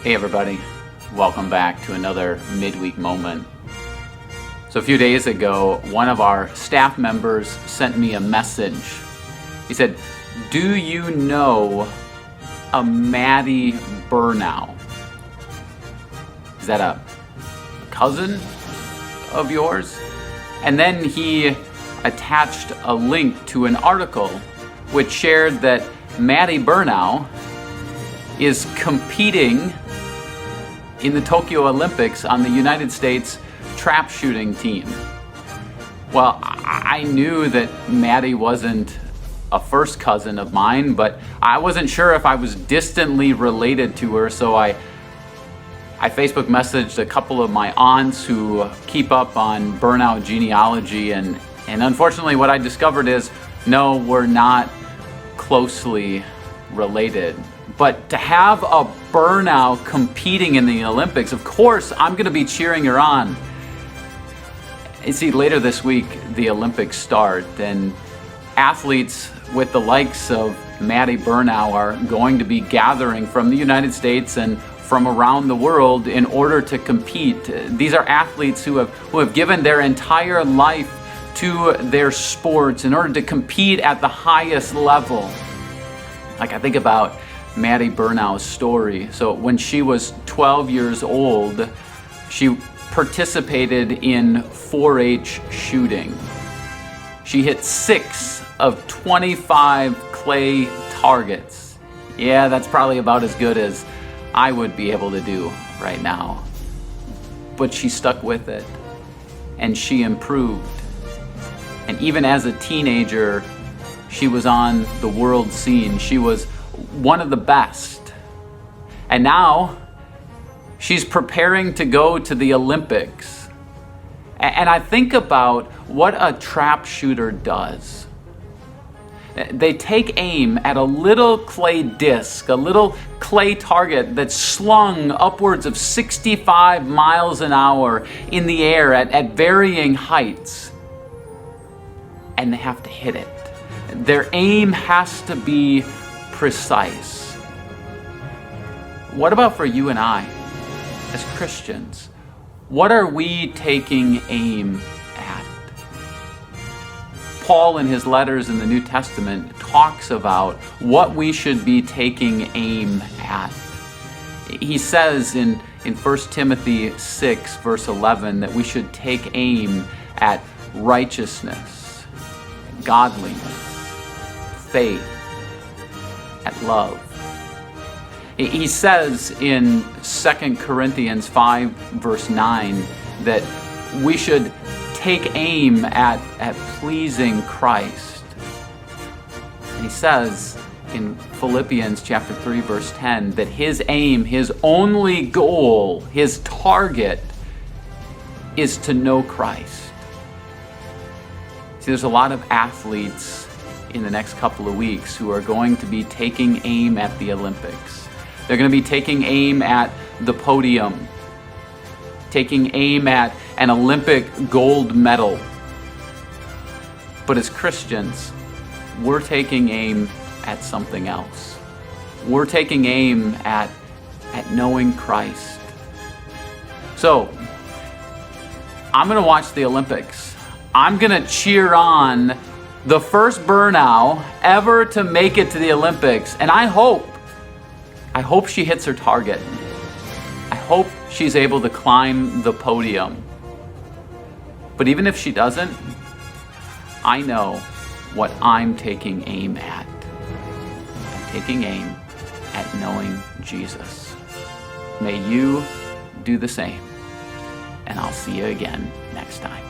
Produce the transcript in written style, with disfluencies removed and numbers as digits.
Hey everybody, welcome back to another midweek moment. So a few days ago, one of our staff members sent me a message. He said, "Do you know a Maddie Burnau? Is that a cousin of yours?" And then he attached a link to an article which shared that Maddie Burnau is competing in the Tokyo Olympics on the United States trap shooting team. Well, I knew that Maddie wasn't a first cousin of mine, but I wasn't sure if I was distantly related to her, so I Facebook messaged a couple of my aunts who keep up on Burnau genealogy, and unfortunately what I discovered is, no, we're not closely related. But to have a Burnau competing in the Olympics, of course, I'm going to be cheering her on. You see, later this week, the Olympics start, and athletes with the likes of Maddie Burnau are going to be gathering from the United States and from around the world in order to compete. These are athletes who have given their entire life to their sports in order to compete at the highest level. Like, I think about Maddie Burnau's story. So when she was 12 years old, she participated in 4-H shooting. She hit 6 of 25 clay targets. Yeah, that's probably about as good as I would be able to do right now. But she stuck with it, and she improved. And even as a teenager, she was on the world scene. She was one of the best. And now she's preparing to go to the Olympics. And I think about what a trap shooter does. They take aim at a little clay disc, a little clay target that's slung upwards of 65 miles an hour in the air at varying heights. And they have to hit it. Their aim has to be precise. What about for you and I as Christians? What are we taking aim at? Paul, in his letters in the New Testament, talks about what we should be taking aim at. He says in 1 Timothy 6, verse 11, that we should take aim at righteousness, godliness, faith, at love. He says in 2 Corinthians 5, verse 9, that we should take aim at pleasing Christ. And he says in Philippians chapter 3, verse 10, that his aim, his only goal, his target is to know Christ. See, there's a lot of athletes in the next couple of weeks who are going to be taking aim at the Olympics. They're going to be taking aim at the podium, taking aim at an Olympic gold medal. But as Christians, we're taking aim at something else. We're taking aim at knowing Christ. So, I'm going to watch the Olympics. I'm going to cheer on the first Burnau ever to make it to the Olympics. And I hope she hits her target. I hope she's able to climb the podium. But even if she doesn't, I know what I'm taking aim at. I'm taking aim at knowing Jesus. May you do the same. And I'll see you again next time.